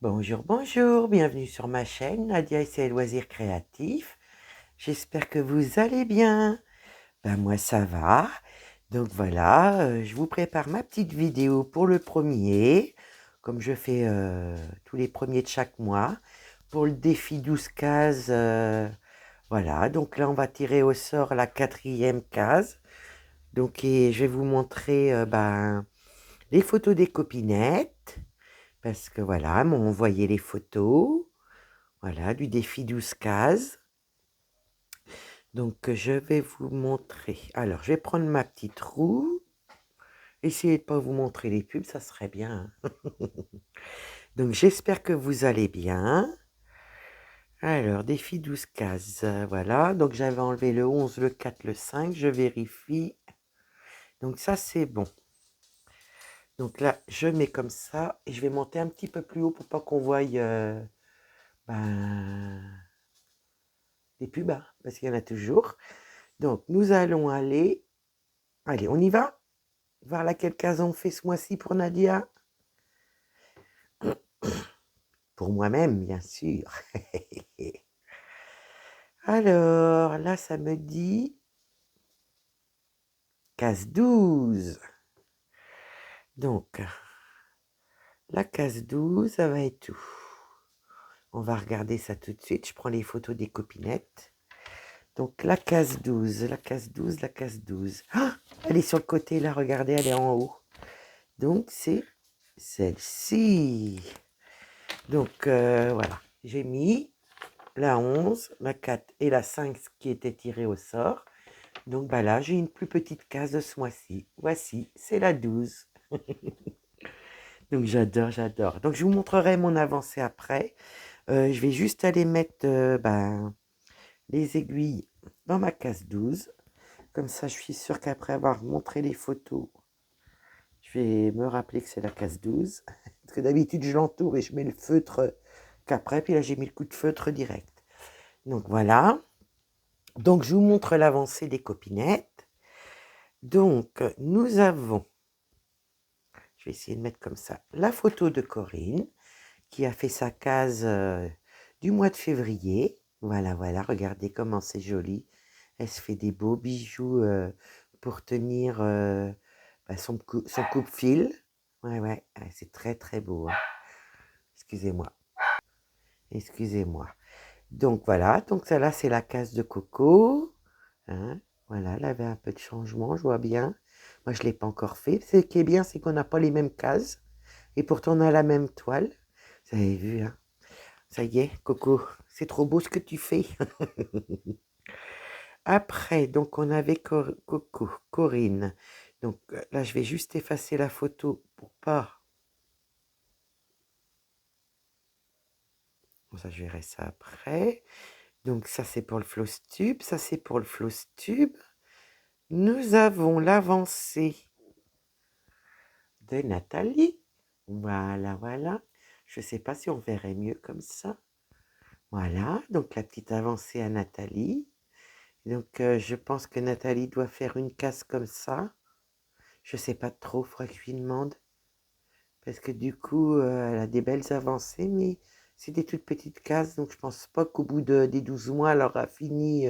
Bonjour, bonjour, bienvenue sur ma chaîne Nadia et ses loisirs créatifs. J'espère que vous allez bien. Ben moi ça va. Donc voilà, je vous prépare ma petite vidéo pour le premier, comme je fais tous les premiers de chaque mois, pour le défi 12 cases. Voilà, donc là on va tirer au sort la 4e case. Donc et je vais vous montrer les photos des copinettes, parce que voilà, elles m'ont envoyé les photos. Voilà, du défi 12 cases. Donc, je vais vous montrer. Alors, je vais prendre ma petite roue. Essayez de ne pas vous montrer les pubs, ça serait bien, hein. Donc, j'espère que vous allez bien. Alors, défi 12 cases. Voilà, donc j'avais enlevé le 11, le 4, le 5. Je vérifie. Donc, ça, c'est bon. Donc là, je mets comme ça. Et je vais monter un petit peu plus haut pour pas qu'on voie ben, les pubs, hein, parce qu'il y en a toujours. Donc, nous allons aller. Allez, on y va? Voir laquelle case on fait ce mois-ci pour Nadia? Pour moi-même, bien sûr. Alors, là, ça me dit case 12. Donc, la case 12, ça va être où? On va regarder ça tout de suite. Je prends les photos des copinettes. Donc, la case 12, la case 12, la case 12. Ah, elle est sur le côté, là, regardez, elle est en haut. Donc, c'est celle-ci. Donc, voilà. J'ai mis la 11, la 4 et la 5 qui étaient tirées au sort. Donc bah là, j'ai une plus petite case de ce mois-ci. Voici, c'est la 12. Donc j'adore, j'adore. Donc je vous montrerai mon avancée après. Je vais juste aller mettre les aiguilles dans ma case 12. Comme ça, je suis sûre qu'après avoir montré les photos, je vais me rappeler que c'est la case 12. Parce que d'habitude, je l'entoure et je mets le feutre qu'après. Puis là, j'ai mis le coup de feutre direct. Donc voilà. Donc je vous montre l'avancée des copinettes. Donc nous avons, je vais essayer de mettre comme ça, la photo de Corinne qui a fait sa case du mois de février. Voilà, voilà, regardez comment c'est joli. Elle se fait des beaux bijoux pour tenir son coupe-fil. Ouais, ouais, c'est très très beau, hein. Excusez-moi, excusez-moi. Donc voilà, donc ça là c'est la case de Coco, hein. Voilà, elle avait un peu de changement, je vois bien. Moi, je ne l'ai pas encore fait. Ce qui est bien, c'est qu'on n'a pas les mêmes cases. Et pourtant, on a la même toile. Vous avez vu, hein? Ça y est, Coco, c'est trop beau ce que tu fais. Après, donc, on avait Coco, Corinne. Donc, là, je vais juste effacer la photo pour pas... Bon, ça, je verrai ça après. Donc, ça, c'est pour le floss tube. Ça, c'est pour le floss tube. Nous avons l'avancée de Nathalie. Voilà, voilà. Je ne sais pas si on verrait mieux comme ça. Voilà, donc la petite avancée à Nathalie. Donc je pense que Nathalie doit faire une case comme ça. Je ne sais pas trop, il faudrait que je lui demande. Parce que du coup, elle a des belles avancées, mais c'est des toutes petites cases. Donc je pense pas qu'au bout des 12 mois, elle aura fini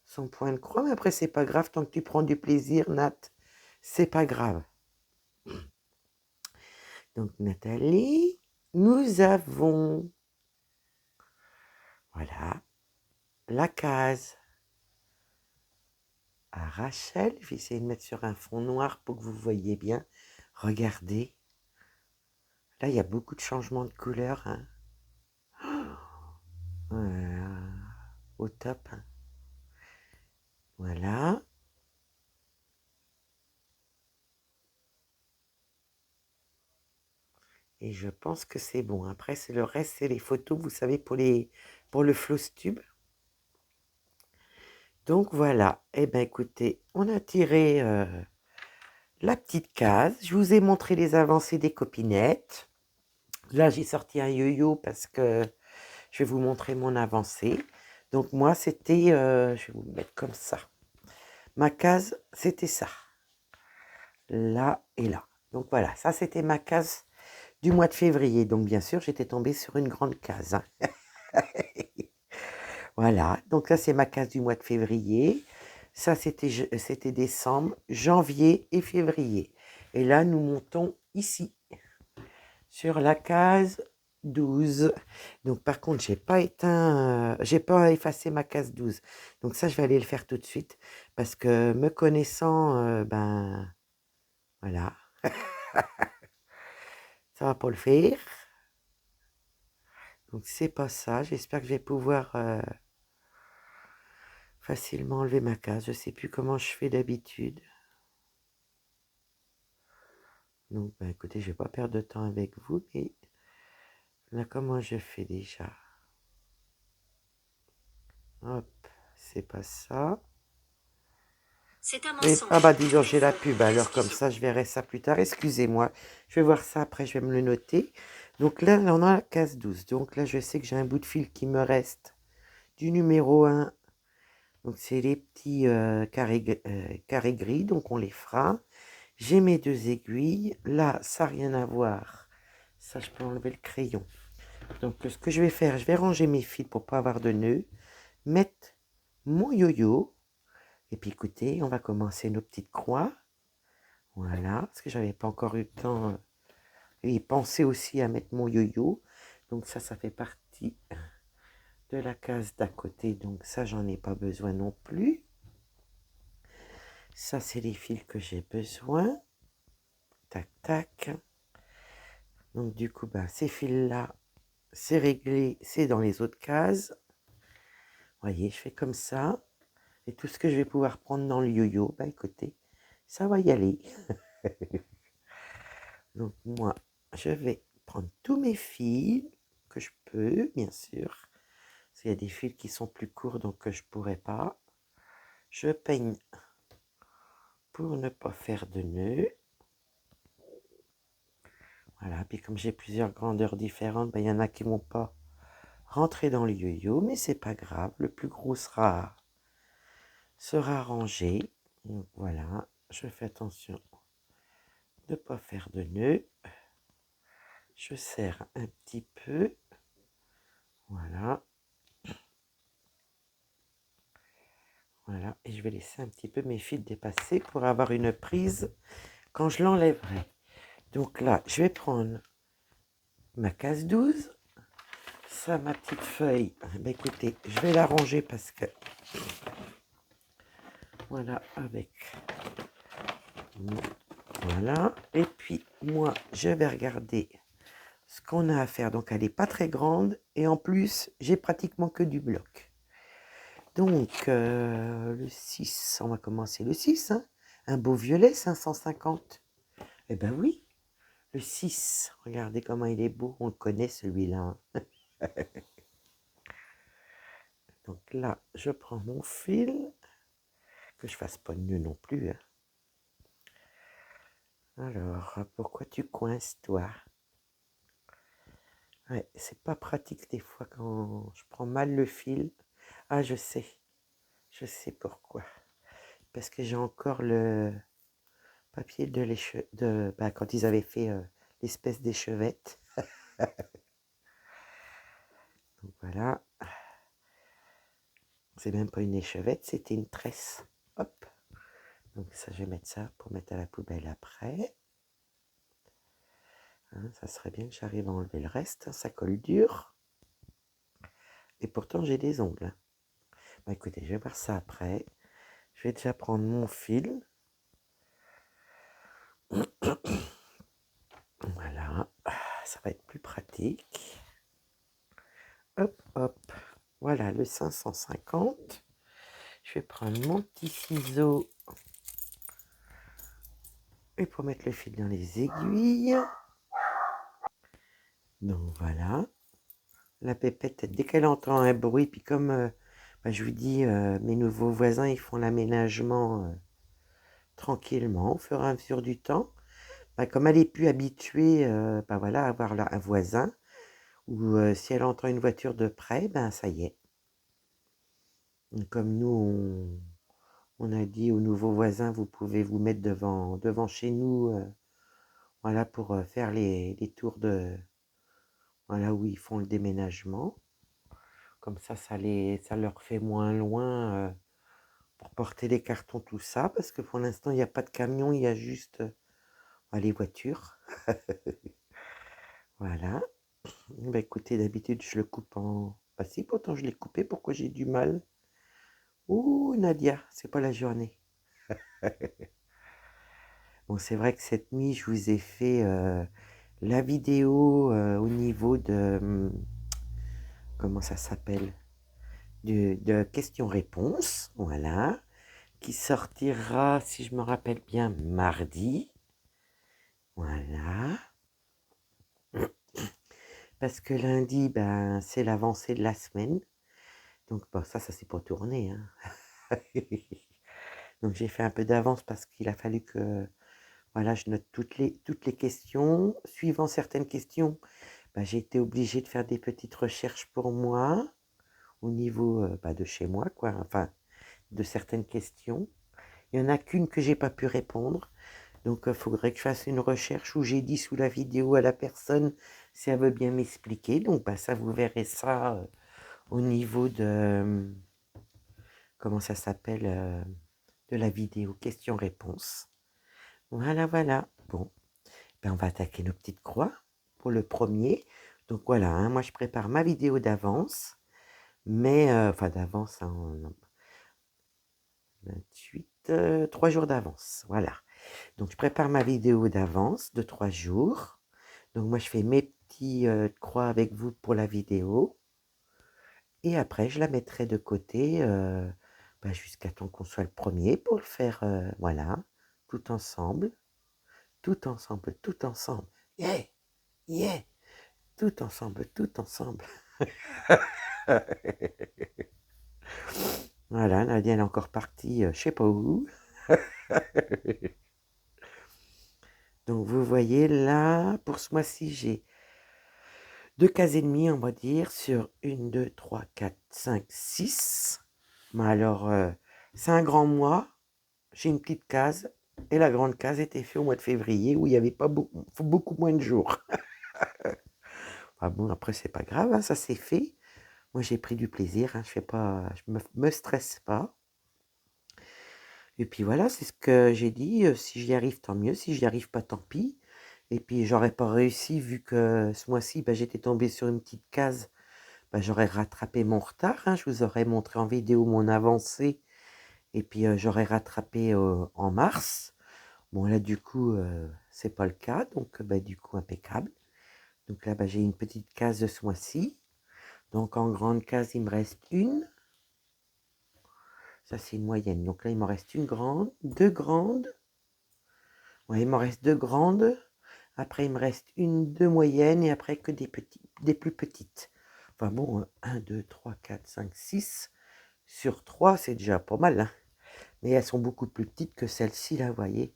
son point de croix. Mais après, c'est pas grave, tant que tu prends du plaisir, Nat, c'est pas grave. Donc Nathalie, nous avons, voilà, la case à Rachel. Je vais essayer de mettre sur un fond noir pour que vous voyez bien. Regardez. Là, il y a beaucoup de changements de couleur, hein. Voilà. Au top, hein. Voilà. Et je pense que c'est bon. Après, c'est le reste, c'est les photos, vous savez, pour le floss tube. Donc voilà. Eh bien, écoutez, on a tiré la petite case. Je vous ai montré les avancées des copinettes. Là, j'ai sorti un yo-yo parce que je vais vous montrer mon avancée. Donc moi, c'était, je vais vous le mettre comme ça. Ma case, c'était ça. Là et là. Donc voilà, ça c'était ma case du mois de février. Donc, bien sûr, j'étais tombée sur une grande case. Hein. Voilà, donc ça, c'est ma case du mois de février. Ça, c'était décembre, janvier et février. Et là, nous montons ici, sur la case 12. Donc, par contre, j'ai pas effacé ma case 12. Donc, ça, je vais aller le faire tout de suite. Parce que me connaissant, ben, voilà. Ça va pas le faire. Donc, c'est pas ça. J'espère que je vais pouvoir facilement enlever ma case. Je sais plus comment je fais d'habitude. Donc, ben, écoutez, je vais pas perdre de temps avec vous, mais là, comment je fais déjà? Hop, c'est pas ça. C'est un Et, mensonge. ah bah dis donc, j'ai la pub, alors comme ça, je verrai ça plus tard. Excusez-moi, je vais voir ça après, je vais me le noter. Donc là, on a la case 12. Donc là, je sais que j'ai un bout de fil qui me reste du numéro 1. Donc, c'est les petits carrés gris, donc on les fera. J'ai mes 2 aiguilles. Là, ça n'a rien à voir. Ça, je peux enlever le crayon. Donc, ce que je vais faire, je vais ranger mes fils pour pas avoir de nœuds. Mettre mon yo-yo. Et puis, écoutez, on va commencer nos petites croix. Voilà, parce que j'avais pas encore eu le temps. Et penser aussi à mettre mon yo-yo. Donc, ça fait partie de la case d'à côté. Donc, ça, j'en ai pas besoin non plus. Ça, c'est les fils que j'ai besoin. Tac, tac. Donc, du coup, ben, ces fils-là, c'est réglé, c'est dans les autres cases. Voyez, je fais comme ça. Et tout ce que je vais pouvoir prendre dans le yo-yo, bah écoutez, ça va y aller. Donc moi, je vais prendre tous mes fils que je peux, bien sûr. Parce qu'il y a des fils qui sont plus courts, donc que je ne pourrais pas. Je peigne pour ne pas faire de nœuds. Voilà, puis comme j'ai plusieurs grandeurs différentes, ben, il y en a qui ne vont pas rentrer dans le yo-yo, mais c'est pas grave. Le plus gros sera rangé. Donc voilà, je fais attention de ne pas faire de nœuds. Je serre un petit peu. Voilà. Voilà. Et je vais laisser un petit peu mes fils dépasser pour avoir une prise quand je l'enlèverai. Donc là, je vais prendre ma case 12. Ça, ma petite feuille. Ben écoutez, je vais la ranger parce que... Voilà, avec... Voilà. Et puis, moi, je vais regarder ce qu'on a à faire. Donc, elle n'est pas très grande. Et en plus, j'ai pratiquement que du bloc. Donc, le 6, on va commencer le 6. Hein. Un beau violet, 550. Eh ben oui, le 6. Regardez comment il est beau. On le connaît, celui-là. Hein. Donc là, je prends mon fil. Que je fasse pas de nœud non plus. Hein. Alors, pourquoi tu coinces, toi? Ouais, c'est pas pratique des fois quand je prends mal le fil. Ah, je sais. Je sais pourquoi. Parce que j'ai encore le papier de quand ils avaient fait l'espèce d'échevette. Donc voilà. C'est même pas une échevette, c'était une tresse. Hop. Donc ça, je vais mettre ça pour mettre à la poubelle après. Hein, ça serait bien que j'arrive à enlever le reste. Hein, ça colle dur. Et pourtant, j'ai des ongles. Hein. Bah, écoutez, je vais voir ça après. Je vais déjà prendre mon fil. Voilà. Ça va être plus pratique. Hop, hop. Voilà, le 550. Je vais prendre mon petit ciseau. Et pour mettre le fil dans les aiguilles. Donc voilà. La pépette, dès qu'elle entend un bruit, puis comme je vous dis, mes nouveaux voisins, ils font l'aménagement tranquillement au fur et à mesure du temps. Comme elle est plus habituée voilà, à avoir un voisin, ou si elle entend une voiture de près, ça y est. Comme nous, on a dit aux nouveaux voisins, vous pouvez vous mettre devant chez nous, Voilà, pour faire les tours de... Voilà, où ils font le déménagement. Comme ça leur fait moins loin pour porter les cartons, tout ça. Parce que pour l'instant, il n'y a pas de camion, il y a juste les voitures. Voilà. Bah écoutez, d'habitude, je le coupe en... Bah si, pourtant je l'ai coupé, pourquoi j'ai du mal? Ouh, Nadia, c'est pas la journée. Bon, c'est vrai que cette nuit, je vous ai fait la vidéo au niveau de... comment ça s'appelle? De questions-réponses, voilà, qui sortira, si je me rappelle bien, mardi. Voilà. Parce que lundi, ben, c'est l'avancée de la semaine. Donc, bon, ça c'est pour tourner, hein. Donc, j'ai fait un peu d'avance parce qu'il a fallu que, voilà, je note toutes les questions. Suivant certaines questions, ben, j'ai été obligée de faire des petites recherches pour moi, au niveau de chez moi, quoi, enfin, de certaines questions. Il n'y en a qu'une que j'ai pas pu répondre. Donc, il faudrait que je fasse une recherche où j'ai dit sous la vidéo à la personne si elle veut bien m'expliquer. Donc, ça, vous verrez ça au niveau de... comment ça s'appelle de la vidéo questions-réponses. Voilà, voilà. Bon, on va attaquer nos petites croix pour le premier. Donc, voilà, hein, moi, je prépare ma vidéo d'avance. Mais, enfin, d'avance, hein, 28, 3 jours d'avance. Voilà. Donc, je prépare ma vidéo d'avance de 3 jours. Donc, moi, je fais mes petits croix avec vous pour la vidéo. Et après, je la mettrai de côté jusqu'à temps qu'on soit le premier pour le faire, voilà, tout ensemble, tout ensemble, tout ensemble. Yeah, yeah, tout ensemble, tout ensemble. Voilà, Nadia elle est encore partie, je sais pas où. Donc, vous voyez là, pour ce mois-ci, j'ai 2 cases et demie, on va dire, sur 1, 2, 3, 4, 5, 6. Mais alors, c'est un grand mois. J'ai une petite case. Et la grande case était faite au mois de février où il n'y avait pas beaucoup moins de jours. Ah bon, après, c'est pas grave, hein, ça c'est fait. Moi, j'ai pris du plaisir. Hein, je me stresse pas. Et puis voilà, c'est ce que j'ai dit. Si j'y arrive, tant mieux. Si j'y arrive pas, tant pis. Et puis, j'aurais pas réussi vu que ce mois-ci, j'étais tombée sur une petite case. J'aurais rattrapé mon retard. Hein, je vous aurais montré en vidéo mon avancée. Et puis, j'aurais rattrapé en mars. Bon, là, du coup, c'est pas le cas. Donc, du coup, impeccable. Donc là, j'ai une petite case de ce mois-ci. Donc, en grande case, il me reste une. Ça, c'est une moyenne. Donc là, il m'en reste une grande, deux grandes. Ouais, il m'en reste deux grandes. Après, il me reste deux moyennes. Et après, que des plus petites. Enfin bon, 1, 2, 3, 4, 5, 6 sur 3, c'est déjà pas mal. Hein. Mais elles sont beaucoup plus petites que celle-ci, là, vous voyez.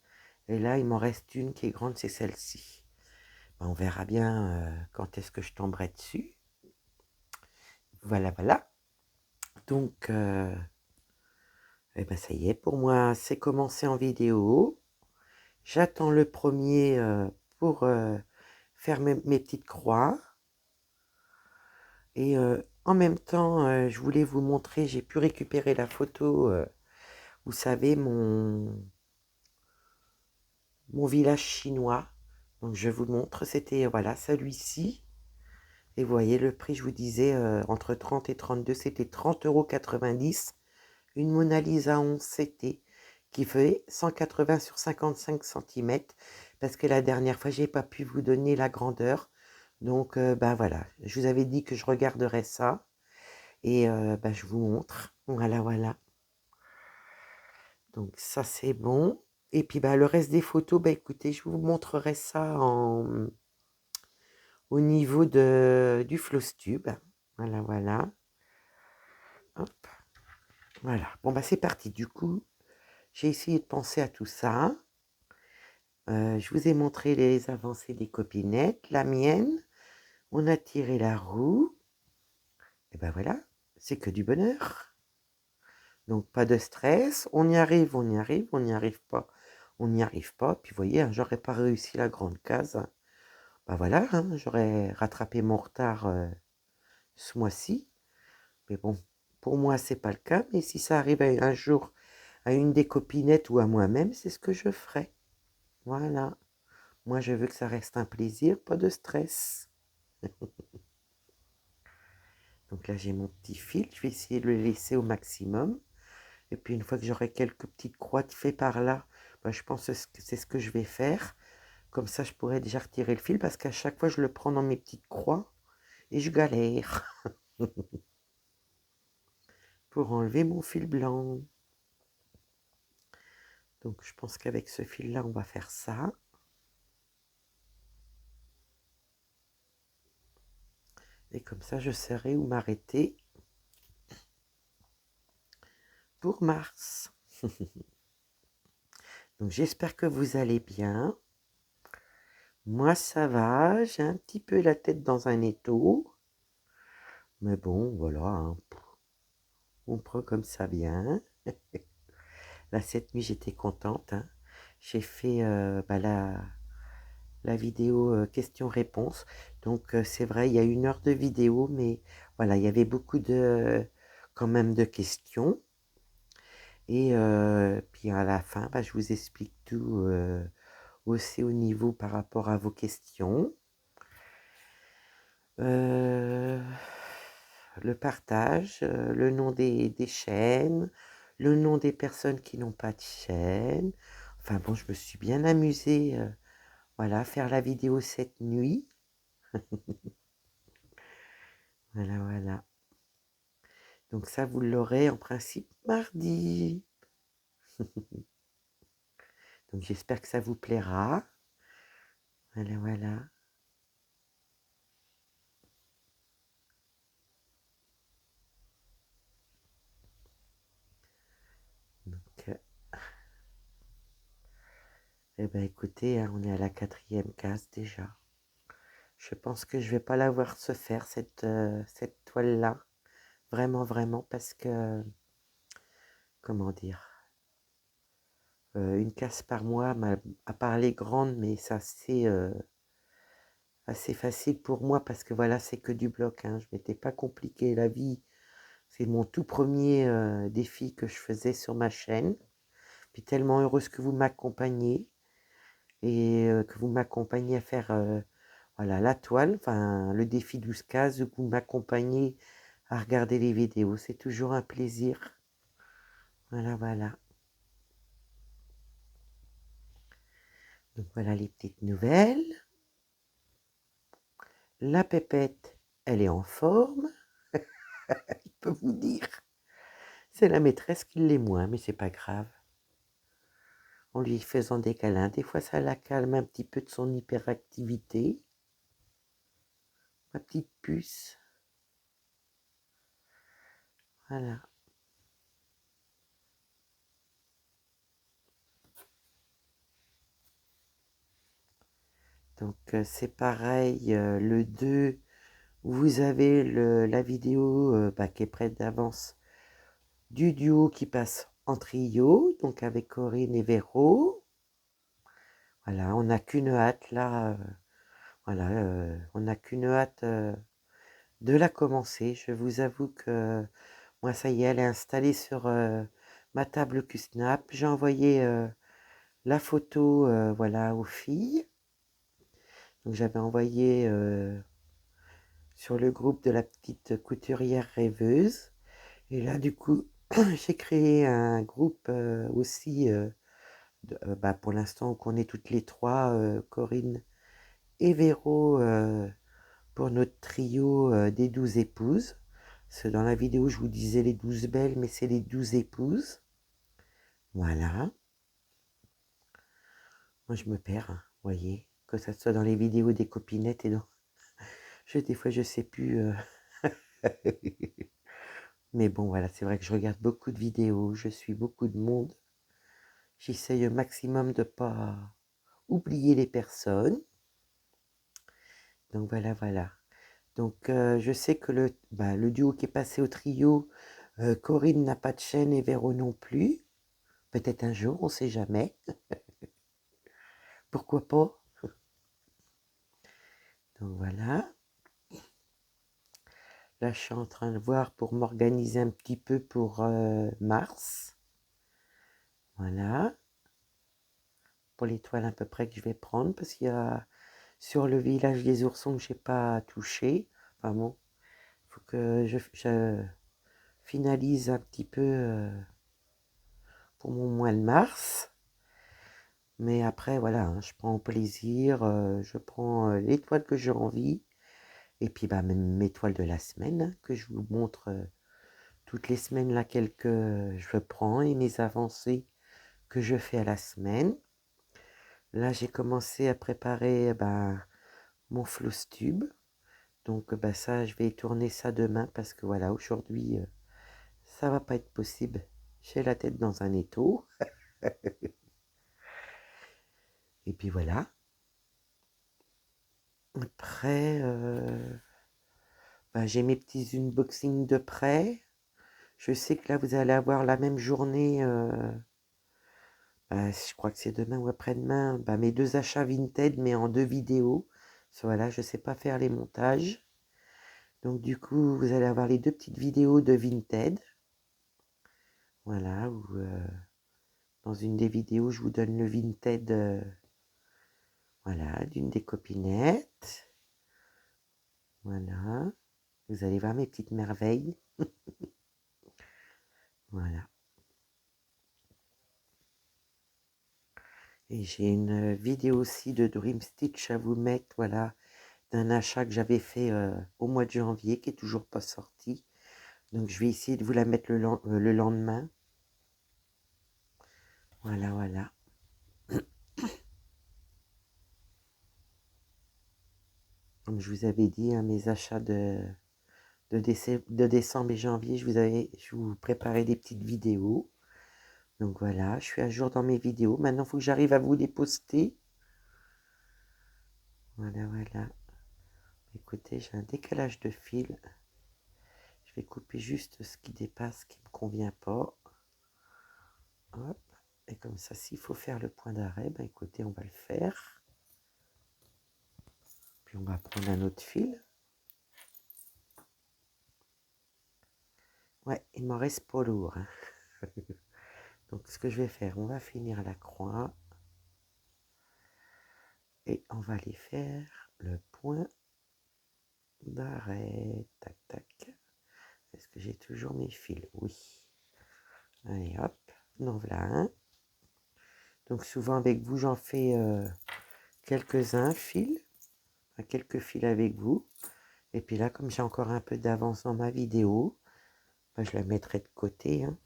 Et là, il m'en reste une qui est grande, c'est celle-ci. On verra bien quand est-ce que je tomberai dessus. Voilà, voilà. Donc, ça y est, pour moi, c'est commencé en vidéo. J'attends le premier pour faire mes petites croix. Et en même temps, je voulais vous montrer, j'ai pu récupérer la photo, vous savez, mon village chinois. Donc, je vous montre, c'était, voilà, celui-ci. Et vous voyez, le prix, je vous disais, entre 30 et 32, c'était 30,90 €. Une Mona Lisa 11 CT qui fait 180 sur 55 cm. Parce que la dernière fois, j'ai pas pu vous donner la grandeur. Donc, voilà, je vous avais dit que je regarderais ça. Et je vous montre. Voilà, voilà. Donc, ça, c'est bon. Et puis, le reste des photos, écoutez, je vous montrerai ça au niveau du Flosstube. Voilà, voilà. Hop. Voilà. Bon, c'est parti. Du coup, j'ai essayé de penser à tout ça. Je vous ai montré les avancées des copinettes. La mienne, on a tiré la roue. Et voilà, c'est que du bonheur. Donc, pas de stress. On y arrive, on n'y arrive pas. on n'y arrive pas. Puis vous voyez, hein, j'aurais pas réussi la grande case. Bah voilà, hein, j'aurais rattrapé mon retard ce mois-ci. Mais bon, pour moi, c'est pas le cas. Mais si ça arrive un jour à une des copinettes ou à moi-même, c'est ce que je ferai. Voilà. Moi, je veux que ça reste un plaisir, pas de stress. Donc là, j'ai mon petit fil. Je vais essayer de le laisser au maximum. Et puis, une fois que j'aurai quelques petites croix faites par là, bah, je pense que c'est ce que je vais faire. Comme ça, je pourrais déjà retirer le fil parce qu'à chaque fois, je le prends dans mes petites croix et je galère pour enlever mon fil blanc. Donc, je pense qu'avec ce fil-là, on va faire ça. Et comme ça, je saurai où m'arrêter pour mars. Donc, j'espère que vous allez bien. Moi, ça va. J'ai un petit peu la tête dans un étau. Mais bon, voilà, hein. On prend comme ça vient. Là, cette nuit, j'étais contente, hein. J'ai fait la vidéo questions-réponses. Donc, c'est vrai, il y a 1 heure de vidéo, mais voilà, il y avait beaucoup quand même de questions. Et puis à la fin, je vous explique tout aussi au niveau par rapport à vos questions. Le partage, le nom des chaînes, le nom des personnes qui n'ont pas de chaîne. Enfin bon, je me suis bien amusée, voilà, à faire la vidéo cette nuit. Voilà, voilà. Donc ça, vous l'aurez en principe mardi. Donc j'espère que ça vous plaira. Voilà, voilà. Donc, eh ben écoutez, hein, on est à la 4e case déjà. Je pense que je vais pas la voir se faire cette toile-là. Vraiment, vraiment, parce que, comment dire, une case par mois, à part les grandes, mais ça c'est assez facile pour moi parce que voilà, c'est que du bloc, hein. Je m'étais pas compliqué la vie. C'est mon tout premier défi que je faisais sur ma chaîne. Puis tellement heureuse que vous m'accompagnez et que vous m'accompagnez à faire voilà, la toile, enfin le défi 12 cases, que vous m'accompagnez à regarder les vidéos. C'est toujours un plaisir. Voilà, voilà. Donc voilà les petites nouvelles. La pépette, elle est en forme. Je peux vous dire. C'est la maîtresse qui l'est moins, mais c'est pas grave. En lui faisant des câlins, des fois ça la calme un petit peu de son hyperactivité. Ma petite puce. Voilà. Donc c'est pareil, le 2, vous avez la vidéo qui est prête d'avance du duo qui passe en trio, donc avec Corinne et Véro. Voilà, on n'a qu'une hâte là, voilà, on n'a qu'une hâte de la commencer. Je vous avoue que moi ça y est, elle est installée sur ma table QSnap. J'ai envoyé la photo voilà, aux filles. Donc j'avais envoyé sur le groupe de la petite couturière rêveuse. Et là, du coup, j'ai créé un groupe aussi, pour l'instant, qu'on est toutes les trois, Corinne et Véro, pour notre trio des 12 épouses. Parce que dans la vidéo, je vous disais les 12 belles, mais c'est les 12 épouses. Voilà. Moi, je me perds, hein, vous voyez, que ça soit dans les vidéos des copinettes et dans... des fois, je sais plus... Mais bon, voilà, c'est vrai que je regarde beaucoup de vidéos, je suis beaucoup de monde. J'essaye au maximum de ne pas oublier les personnes. Donc voilà, voilà. Donc je sais que le duo qui est passé au trio, Corinne n'a pas de chaîne et Véro non plus. Peut-être un jour, on ne sait jamais. Pourquoi pas? Donc voilà. Là, je suis en train de voir pour m'organiser un petit peu pour mars. Voilà. Pour les toiles à peu près que je vais prendre, parce qu'il y a sur le village des oursons que je n'ai pas touché. Enfin bon, il faut que je finalise un petit peu pour mon mois de mars. Mais après, voilà, hein, je prends plaisir, je prends les toiles que j'ai envie. Et puis, bah, même mes toiles de la semaine, hein, que je vous montre toutes les semaines, là, quelques je prends et mes avancées que je fais à la semaine. Là, j'ai commencé à préparer bah, mon floss tube. Donc, bah, ça, je vais tourner ça demain parce que voilà, aujourd'hui, ça va pas être possible. J'ai la tête dans un étau. Et puis voilà. Après, bah, j'ai mes petits unboxings de prêt. Je sais que là, vous allez avoir la même journée. Bah, je crois que c'est demain ou après-demain. Bah, mes 2 achats Vinted, mais en 2 vidéos. Voilà, je sais pas faire les montages. Donc du coup, vous allez avoir les 2 petites vidéos de Vinted. Voilà, où dans une des vidéos, je vous donne le Vinted voilà, d'une des copinettes. Voilà. Vous allez voir mes petites merveilles. Voilà. Et j'ai une vidéo aussi de Dream Stitch à vous mettre, voilà, d'un achat que j'avais fait au mois de janvier, qui est toujours pas sorti. Donc je vais essayer de vous la mettre le lendemain. Voilà, voilà. Comme je vous avais dit, hein, mes achats de décembre et janvier, je vous préparais des petites vidéos. Donc voilà, je suis à jour dans mes vidéos. Maintenant, il faut que j'arrive à vous les poster. Voilà, voilà. Écoutez, j'ai un décalage de fil. Je vais couper juste ce qui dépasse, qui ne me convient pas. Hop. Et comme ça, s'il faut faire le point d'arrêt, ben écoutez, on va le faire. Puis on va prendre un autre fil. Ouais, il m'en reste pas lourd, hein. Donc ce que je vais faire, on va finir la croix. Et on va aller faire le point d'arrêt. Tac, tac. Est-ce que j'ai toujours mes fils? Oui. Allez, hop. Donc voilà un. Donc souvent avec vous, j'en fais quelques-uns fils. Quelques fils avec vous. Et puis là, comme j'ai encore un peu d'avance dans ma vidéo, ben, je la mettrai de côté. Hein.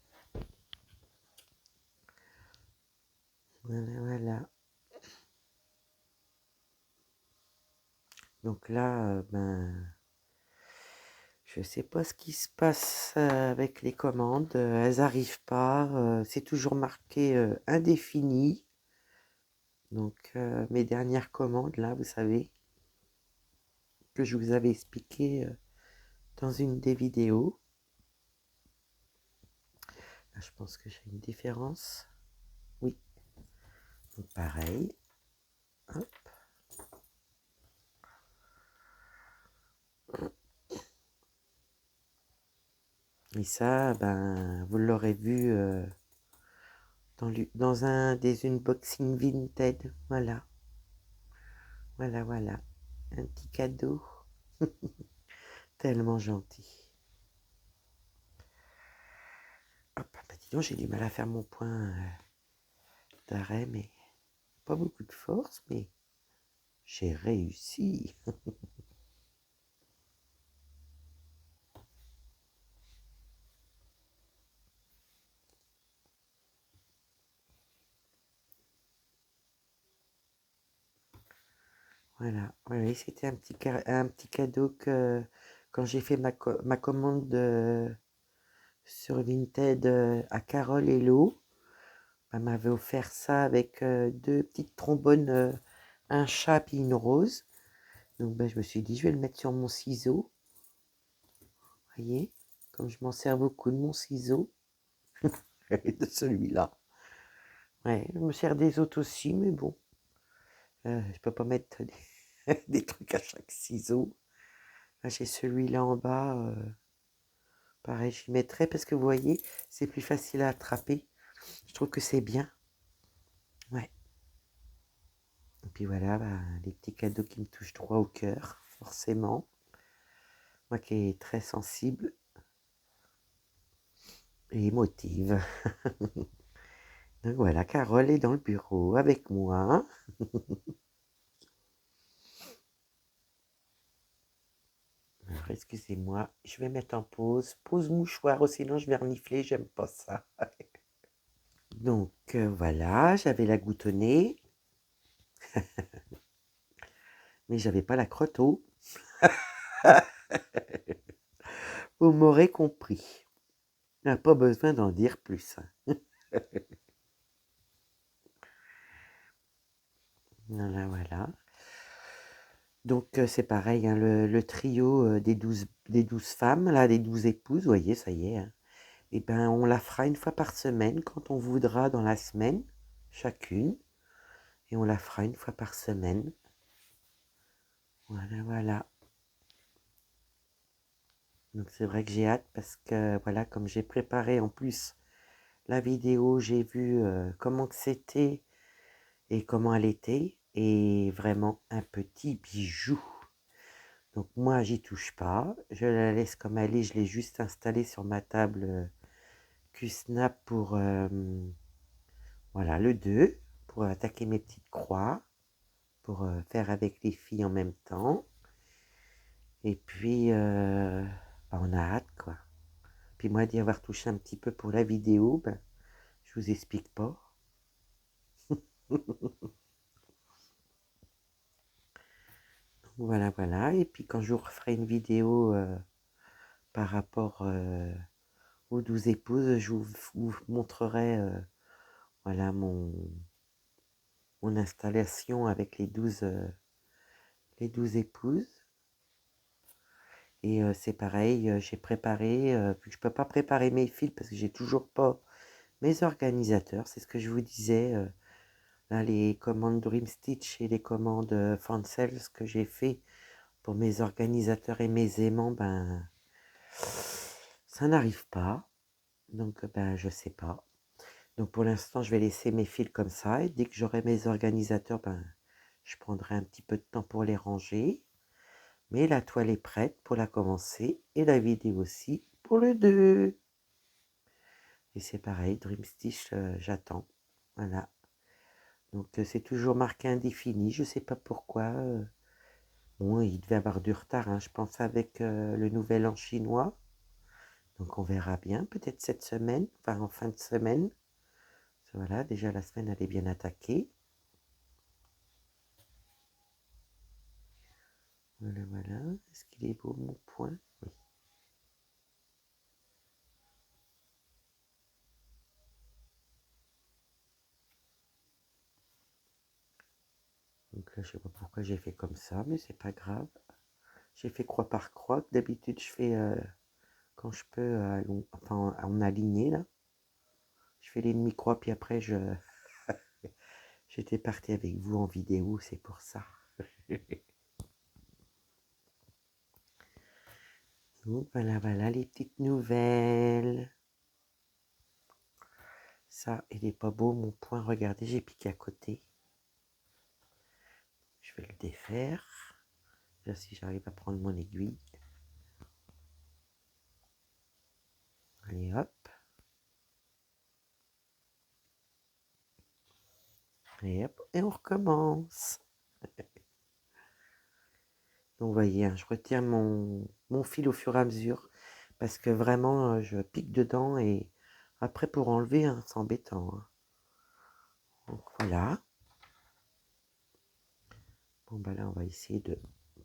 Voilà, voilà. Donc là, ben, je ne sais pas ce qui se passe avec les commandes. Elles n'arrivent pas. C'est toujours marqué indéfini. Donc mes dernières commandes, là, vous savez, que je vous avais expliqué dans une des vidéos. Là, je pense que j'ai une différence. Oui. Donc pareil. Hop. Et ça, ben, vous l'aurez vu dans un des unboxings Vinted. Voilà. Voilà, voilà. Un petit cadeau. Tellement gentil. Hop, bah dis donc, j'ai du mal à faire mon point d'arrêt, mais pas beaucoup de force, mais j'ai réussi. Voilà, oui, c'était un petit cadeau que quand j'ai fait ma commande sur Vinted à Carole Hello, elle m'avait offert ça avec 2 petites trombones, un chat et une rose. Donc ben, je me suis dit, je vais le mettre sur mon ciseau. Vous voyez, comme je m'en sers beaucoup de mon ciseau, et de celui-là. Ouais, je me sers des autres aussi, mais bon. Je peux pas mettre des trucs à chaque ciseau. Là, j'ai celui-là en bas. Pareil, j'y mettrai parce que vous voyez, c'est plus facile à attraper. Je trouve que c'est bien. Ouais. Et puis voilà, bah, les petits cadeaux qui me touchent droit au cœur, forcément. Moi qui est très sensible et émotive. Donc voilà, Carole est dans le bureau avec moi. Alors, excusez-moi, je vais mettre en pause. Pause mouchoir, oh, sinon je vais renifler, j'aime pas ça. Donc voilà, j'avais la goutte au nez. Mais j'avais pas la crotte au. Vous m'aurez compris. N'a pas besoin d'en dire plus. Voilà, voilà. Donc c'est pareil, hein, le trio des 12 femmes, là, des 12 épouses, vous voyez, ça y est. Hein. Et ben on la fera une fois par semaine, quand on voudra dans la semaine, chacune. Et on la fera une fois par semaine. Voilà, voilà. Donc c'est vrai que j'ai hâte parce que voilà, comme j'ai préparé en plus la vidéo, j'ai vu comment que c'était et comment elle était. Et vraiment un petit bijou. Donc moi, j'y touche pas. Je la laisse comme elle est. Je l'ai juste installée sur ma table Q-Snap pour voilà, le 2, pour attaquer mes petites croix, pour faire avec les filles en même temps. Et puis, bah, on a hâte, quoi. Puis moi, d'y avoir touché un petit peu pour la vidéo, ben, je vous explique pas. Voilà, voilà. Et puis quand je vous referai une vidéo par rapport aux 12 épouses, je vous montrerai voilà mon installation avec les 12 épouses. Et c'est pareil, j'ai préparé, vu que je peux pas préparer mes fils parce que j'ai toujours pas mes organisateurs, c'est ce que je vous disais, là, les commandes Dream Stitch et les commandes Fancel, ce que j'ai fait pour mes organisateurs et mes aimants, ben ça n'arrive pas, donc ben je sais pas. Donc pour l'instant, je vais laisser mes fils comme ça, et dès que j'aurai mes organisateurs, ben je prendrai un petit peu de temps pour les ranger. Mais la toile est prête pour la commencer et la vidéo aussi pour le 2. Et c'est pareil, Dream Stitch, j'attends. Voilà. Donc c'est toujours marqué indéfini, je ne sais pas pourquoi. Bon, il devait avoir du retard, hein, je pense, avec le nouvel an chinois. Donc on verra bien, peut-être cette semaine, enfin en fin de semaine. Voilà, déjà la semaine elle est bien attaquée. Voilà, voilà. Est-ce qu'il est beau mon point? Oui. Donc là, je sais pas pourquoi j'ai fait comme ça, mais c'est pas grave. J'ai fait croix par croix. D'habitude, je fais quand je peux, enfin, en aligné là. Je fais les demi-croix, puis après, j'étais partie avec vous en vidéo, c'est pour ça. Donc voilà, voilà les petites nouvelles. Ça, il est pas beau mon point. Regardez, j'ai piqué à côté. Je vais le défaire. Là, si j'arrive à prendre mon aiguille. Allez, hop. Et hop, et on recommence. Donc vous voyez, hein, je retire mon fil au fur et à mesure parce que vraiment je pique dedans et après pour enlever, hein, c'est embêtant. Hein. Donc voilà. Bon bah là on va essayer de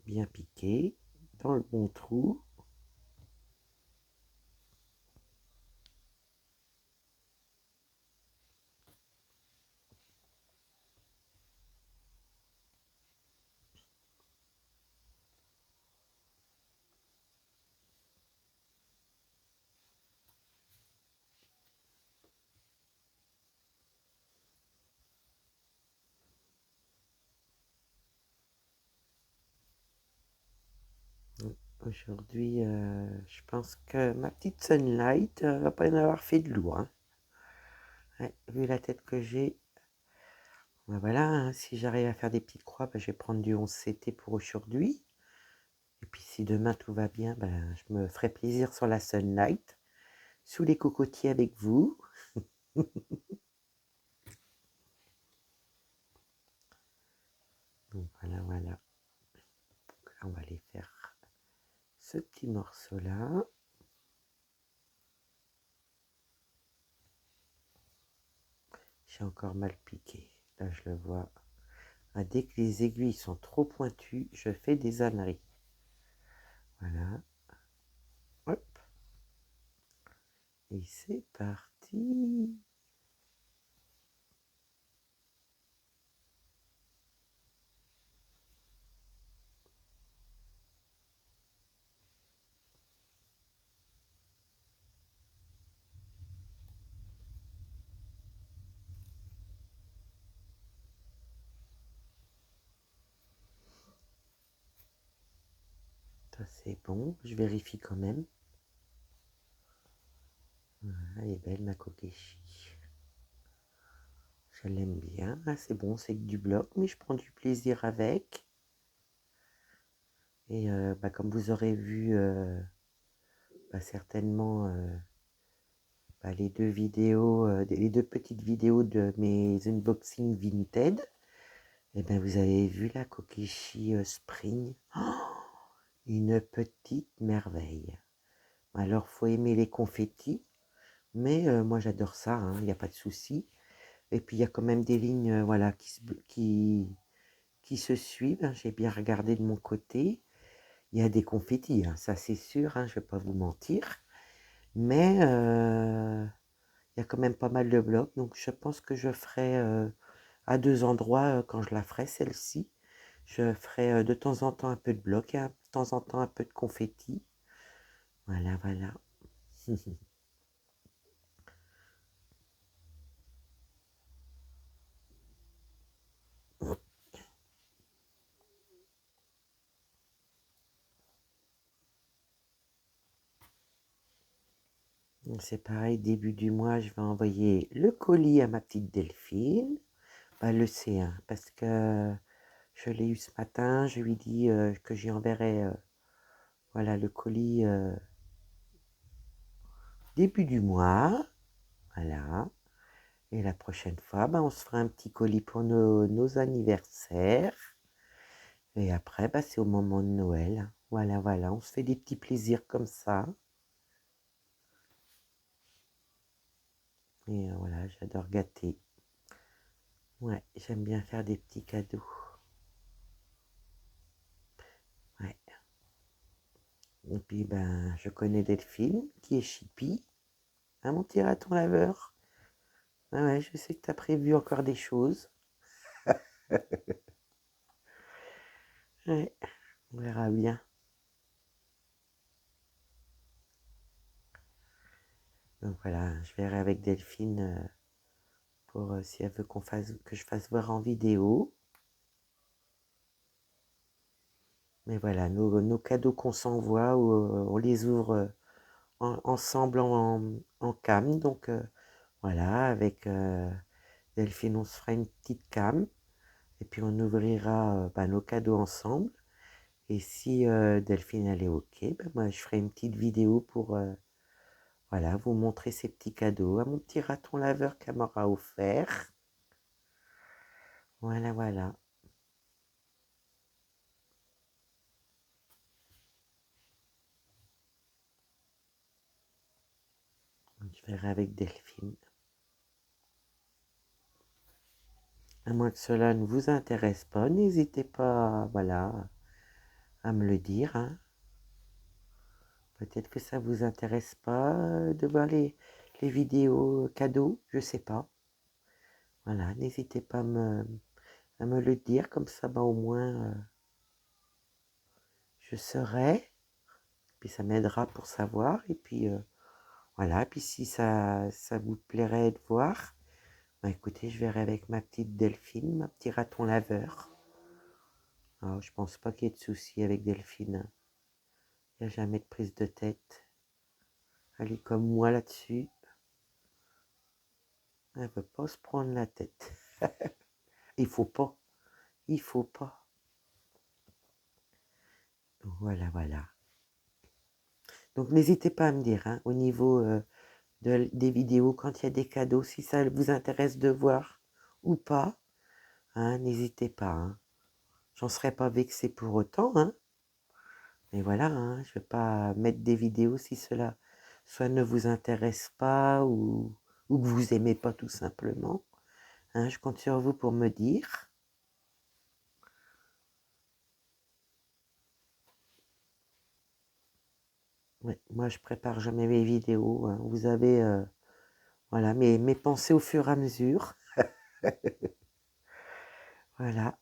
bien piquer dans le bon trou. Aujourd'hui, je pense que ma petite Sunlight va pas en avoir fait de lourd, hein. Ouais, vu la tête que j'ai, ben voilà, hein, si j'arrive à faire des petites croix, ben, je vais prendre du 11 CT pour aujourd'hui. Et puis si demain tout va bien, ben, je me ferai plaisir sur la Sunlight, sous les cocotiers avec vous. Donc voilà, voilà. Donc là, on va aller faire ce petit morceau-là. J'ai encore mal piqué. Là, je le vois. Ah, dès que les aiguilles sont trop pointues, je fais des âneries. Voilà. Hop. Et c'est parti. Ça, c'est bon. Je vérifie quand même. Voilà, elle est belle, ma Kokeshi. Je l'aime bien. Ah, c'est bon, c'est que du bloc, mais je prends du plaisir avec. Et bah, comme vous aurez vu bah, certainement bah, les deux vidéos, les deux petites vidéos de mes unboxings Vinted, et ben vous avez vu la Kokeshi Spring. Oh, une petite merveille. Alors, faut aimer les confettis, mais moi j'adore ça, hein, il n'y a pas de souci. Et puis il y a quand même des lignes voilà, qui se suivent, hein. J'ai bien regardé de mon côté. Il y a des confettis, hein, ça c'est sûr, hein, je ne vais pas vous mentir. Mais il y a quand même pas mal de blocs, donc je pense que je ferai à deux endroits quand je la ferai, celle-ci. Je ferai de temps en temps un peu de blocs et de temps en temps un peu de confettis. Voilà, voilà. C'est pareil, début du mois, je vais envoyer le colis à ma petite Delphine. Bah, le C1, parce que je l'ai eu ce matin. Je lui dis que j'y enverrai voilà, le colis début du mois. Voilà. Et la prochaine fois, bah, on se fera un petit colis pour nos anniversaires. Et après, bah, c'est au moment de Noël. Voilà, voilà. On se fait des petits plaisirs comme ça. Et voilà, j'adore gâter. Ouais, j'aime bien faire des petits cadeaux. Ouais. Et puis, ben, je connais Delphine, qui est chippie, hein, mon petit raton laveur. Ah ouais, je sais que tu as prévu encore des choses. Ouais, on verra bien. Donc voilà, je verrai avec Delphine pour si elle veut que je fasse voir en vidéo. Mais voilà, nos cadeaux qu'on s'envoie, on les ouvre ensemble en cam. Donc voilà, avec Delphine, on se fera une petite cam. Et puis on ouvrira bah, nos cadeaux ensemble. Et si Delphine elle est OK, bah, moi je ferai une petite vidéo pour voilà, vous montrer ces petits cadeaux à mon petit raton laveur qu'elle m'aura offert. Voilà, voilà. Je verrai avec Delphine. À moins que cela ne vous intéresse pas, n'hésitez pas, voilà, à me le dire, hein. Peut-être que ça vous intéresse pas de voir les vidéos cadeaux, je sais pas. Voilà, n'hésitez pas à me le dire, comme ça, bah, au moins, je saurai. Puis ça m'aidera pour savoir. Et puis, voilà, puis si ça vous plairait de voir, bah, écoutez, je verrai avec ma petite Delphine, ma petit raton laveur. Alors, je pense pas qu'il y ait de soucis avec Delphine. Il n'y a jamais de prise de tête. Elle est comme moi là-dessus. Elle ne veut pas se prendre la tête. Il faut pas. Il faut pas. Voilà, voilà. Donc n'hésitez pas à me dire, hein, au niveau des vidéos, quand il y a des cadeaux, si ça vous intéresse de voir ou pas, hein, n'hésitez pas. Hein. J'en serais pas vexée pour autant, hein. Mais voilà, hein, je ne vais pas mettre des vidéos si cela soit ne vous intéresse pas ou que vous aimez pas tout simplement. Hein, je compte sur vous pour me dire. Ouais, moi, je prépare jamais mes vidéos. Hein. Vous avez voilà, mes pensées au fur et à mesure. Voilà.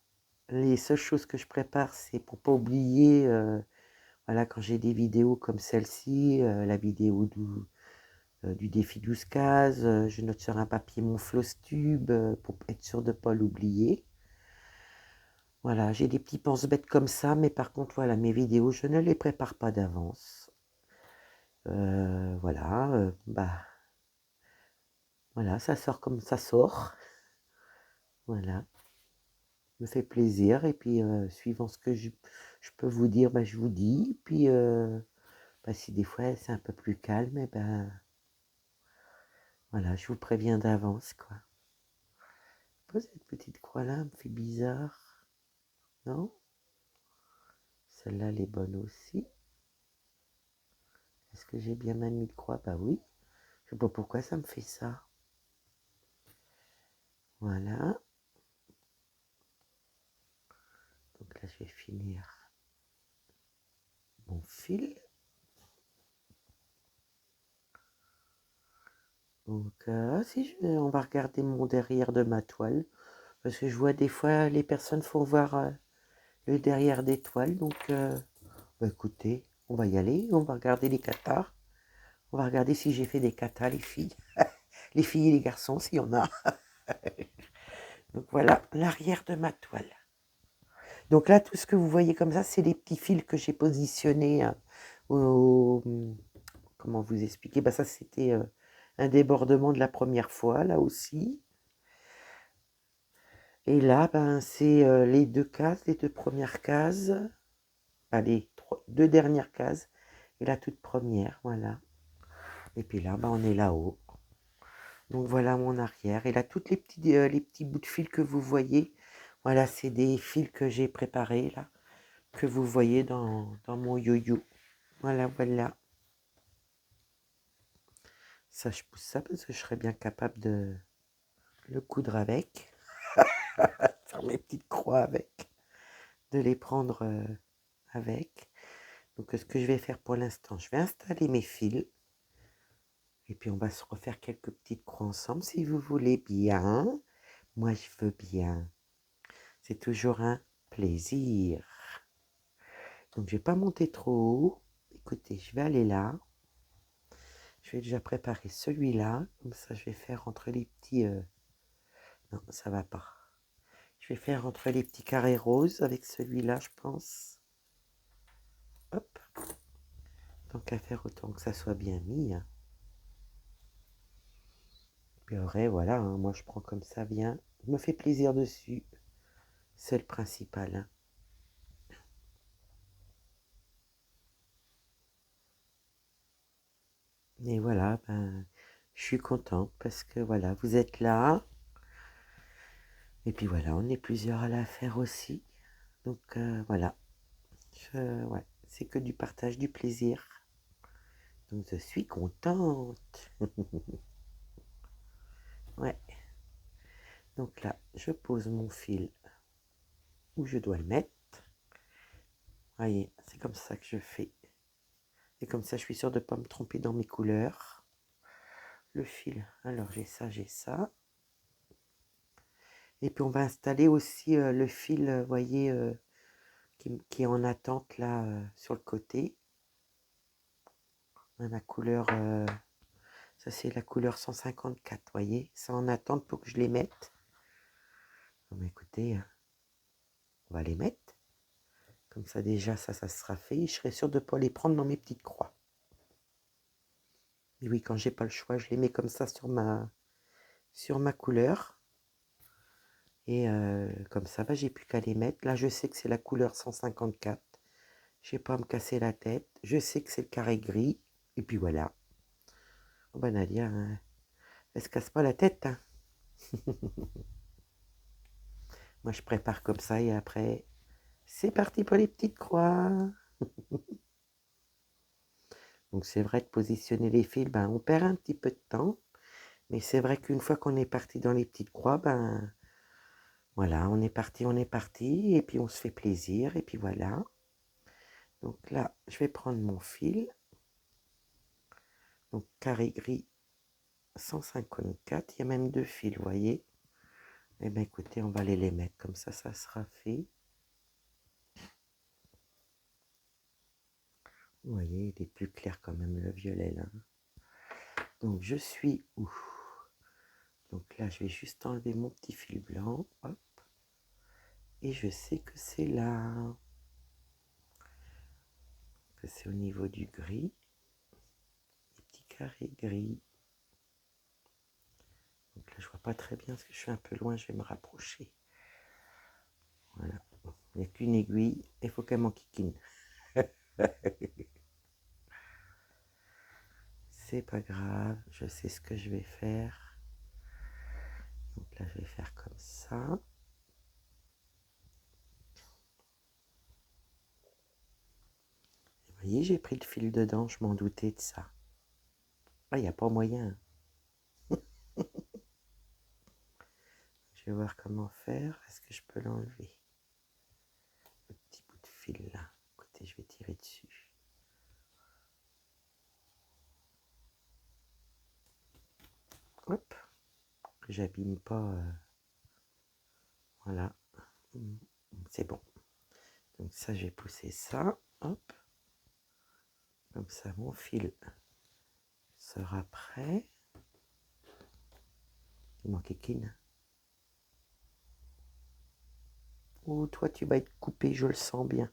Les seules choses que je prépare, c'est pour pas oublier, voilà, quand j'ai des vidéos comme celle-ci, la vidéo du défi 12 cases, je note sur un papier mon floss-tube pour être sûr de ne pas l'oublier. Voilà, j'ai des petits pense-bêtes comme ça, mais par contre, voilà, mes vidéos, je ne les prépare pas d'avance. Voilà, voilà, ça sort comme ça sort. Voilà, me fait plaisir. Et puis, suivant ce que je peux vous dire, je vous dis. Puis, si des fois c'est un peu plus calme, et voilà, je vous préviens d'avance, quoi. Cette petite croix-là me fait bizarre. Non? Celle-là, elle est bonne aussi. Est-ce que j'ai bien mis de croix? Bah oui. Je sais pas pourquoi ça me fait ça. Voilà. Donc là, je vais finir mon fil. Donc, on va regarder mon derrière de ma toile. Parce que je vois des fois, les personnes font voir le derrière des toiles. Donc, écoutez, on va y aller. On va regarder les katas. On va regarder si j'ai fait des katas, les filles. Les filles et les garçons, s'il y en a. Donc, voilà l'arrière de ma toile. Donc là, tout ce que vous voyez comme ça, c'est les petits fils que j'ai positionnés comment vous expliquer? Ça, c'était un débordement de la première fois, là aussi. Et là, c'est les deux cases, les deux premières cases. Les deux dernières cases et la toute première, voilà. Et puis là, on est là-haut. Donc voilà mon arrière. Et là, toutes les petits bouts de fil que vous voyez, voilà, c'est des fils que j'ai préparés, là, que vous voyez dans mon yo-yo. Voilà, voilà. Ça, je pousse ça parce que je serais bien capable de le coudre avec. Faire mes petites croix avec. De les prendre avec. Donc, ce que je vais faire pour l'instant, je vais installer mes fils. Et puis, on va se refaire quelques petites croix ensemble si vous voulez bien. Moi, je veux bien. C'est toujours un plaisir. Donc, je ne vais pas monter trop haut. Écoutez, je vais aller là. Je vais déjà préparer celui-là. Comme ça, je vais faire entre les petits... Non, ça va pas. Je vais faire entre les petits carrés roses avec celui-là, je pense. Hop. Tant qu'à faire, autant que ça soit bien mis. Hein. Puis après, voilà, hein, moi je prends comme ça bien. Je me fais plaisir dessus. C'est le principal. Hein. Et voilà, je suis contente parce que voilà, vous êtes là. Et puis voilà, on est plusieurs à la faire aussi. Donc voilà, ouais, c'est que du partage, du plaisir. Donc je suis contente. Ouais. Donc là, je pose mon fil où je dois le mettre. Voyez, c'est comme ça que je fais. Et comme ça, je suis sûre de ne pas me tromper dans mes couleurs. Le fil, alors j'ai ça, j'ai ça. Et puis on va installer aussi le fil, vous voyez, qui est en attente là, sur le côté. La couleur, ça c'est la couleur 154, vous voyez. C'est en attente pour que je les mette. Bon, écoutez, on va les mettre. Comme ça déjà, ça sera fait. Je serai sûre de ne pas les prendre dans mes petites croix. Et oui, quand j'ai pas le choix, je les mets comme ça sur ma couleur. Et comme ça, bah, j'ai plus qu'à les mettre. Là, je sais que c'est la couleur 154. Je n'ai pas à me casser la tête. Je sais que c'est le carré gris. Et puis voilà. Oh, bah Nadia, hein, elle se casse pas la tête. Hein. Moi, je prépare comme ça et après, c'est parti pour les petites croix. Donc, c'est vrai de positionner les fils, ben, on perd un petit peu de temps. Mais c'est vrai qu'une fois qu'on est parti dans les petites croix, ben voilà, on est parti. Et puis, on se fait plaisir. Et puis voilà. Donc là, je vais prendre mon fil. Donc, carré gris 154. Il y a même 2 fils, vous voyez. Eh bien, écoutez, on va les mettre. Comme ça sera fait. Vous voyez, il est plus clair quand même, le violet, là. Donc, je suis où? Donc là, je vais juste enlever mon petit fil blanc. Hop. Et je sais que c'est là. Que c'est au niveau du gris. Des petits carrés gris. Donc là, je vois pas très bien parce que je suis un peu loin. Je vais me rapprocher. Voilà. Il n'y a qu'une aiguille. Il faut qu'elle m'enquiquine. C'est pas grave. Je sais ce que je vais faire. Donc là, je vais faire comme ça. Vous voyez, j'ai pris le fil dedans. Je m'en doutais de ça. Ah, il n'y a pas moyen. Je vais voir comment faire. Est-ce que je peux l'enlever? Le petit bout de fil là. Écoutez, je vais tirer dessus. Hop. Que j'abîme pas. Voilà. C'est bon. Donc ça, je vais pousser ça. Hop. Comme ça, mon fil sera prêt. Il manque qu'une. Oh, toi, tu vas être coupé, je le sens bien.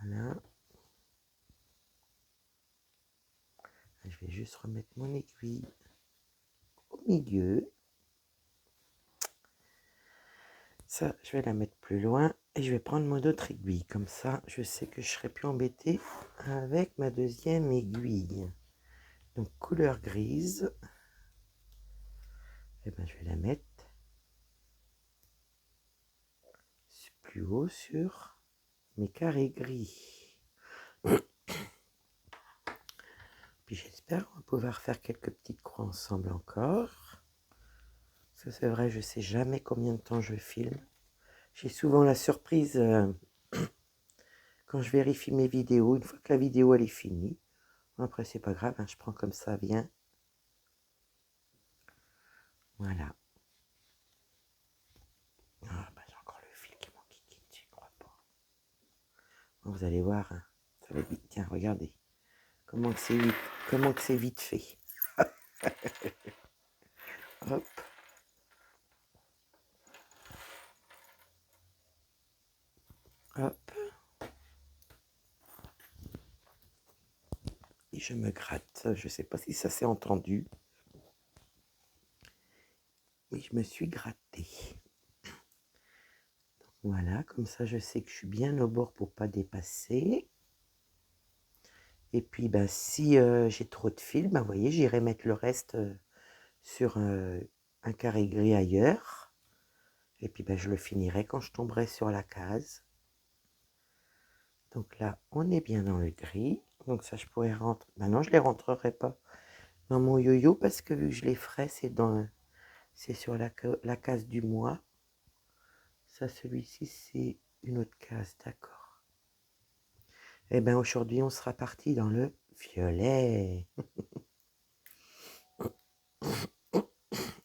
Voilà. Je vais juste remettre mon aiguille au milieu. Ça, je vais la mettre plus loin et je vais prendre mon autre aiguille. Comme ça, je sais que je ne serai plus embêtée avec ma deuxième aiguille. Donc, couleur grise. Et ben, je vais la mettre plus haut sur mes carrés gris. Puis j'espère qu'on va pouvoir faire quelques petites croix ensemble encore. Parce que c'est vrai, je ne sais jamais combien de temps je filme. J'ai souvent la surprise quand je vérifie mes vidéos, une fois que la vidéo elle est finie. Après, c'est pas grave, hein, je prends comme ça vient. Voilà. Ah, bah, j'ai encore le fil qui manque, je ne crois pas. Bon, vous allez voir, hein, ça va vite. Tiens, regardez. Comment que c'est vite fait. Hop. Hop. Et je me gratte. Je ne sais pas si ça s'est entendu. Mais je me suis gratté. Voilà, comme ça je sais que je suis bien au bord pour pas dépasser. Et puis ben, si j'ai trop de fil, ben, vous voyez, j'irai mettre le reste sur un carré gris ailleurs. Et puis ben, je le finirai quand je tomberai sur la case. Donc là, on est bien dans le gris. Donc ça, je pourrais rentrer. Maintenant, je ne les rentrerai pas dans mon yo-yo parce que vu que je les ferai, c'est sur la case du mois. Ça, celui-ci, c'est une autre case, d'accord. Eh bien, aujourd'hui, on sera parti dans le violet.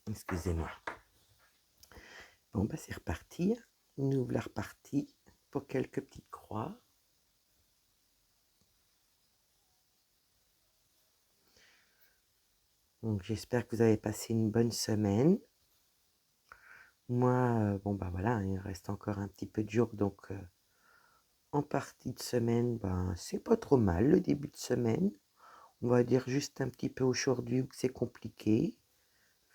Excusez-moi. Bon, bah, c'est reparti. Nous voilà repartis pour quelques petites croix. Donc, j'espère que vous avez passé une bonne semaine. Moi, bon, bah voilà, il reste encore un petit peu de jours, donc en partie de semaine, ben, c'est pas trop mal le début de semaine. On va dire juste un petit peu aujourd'hui où c'est compliqué,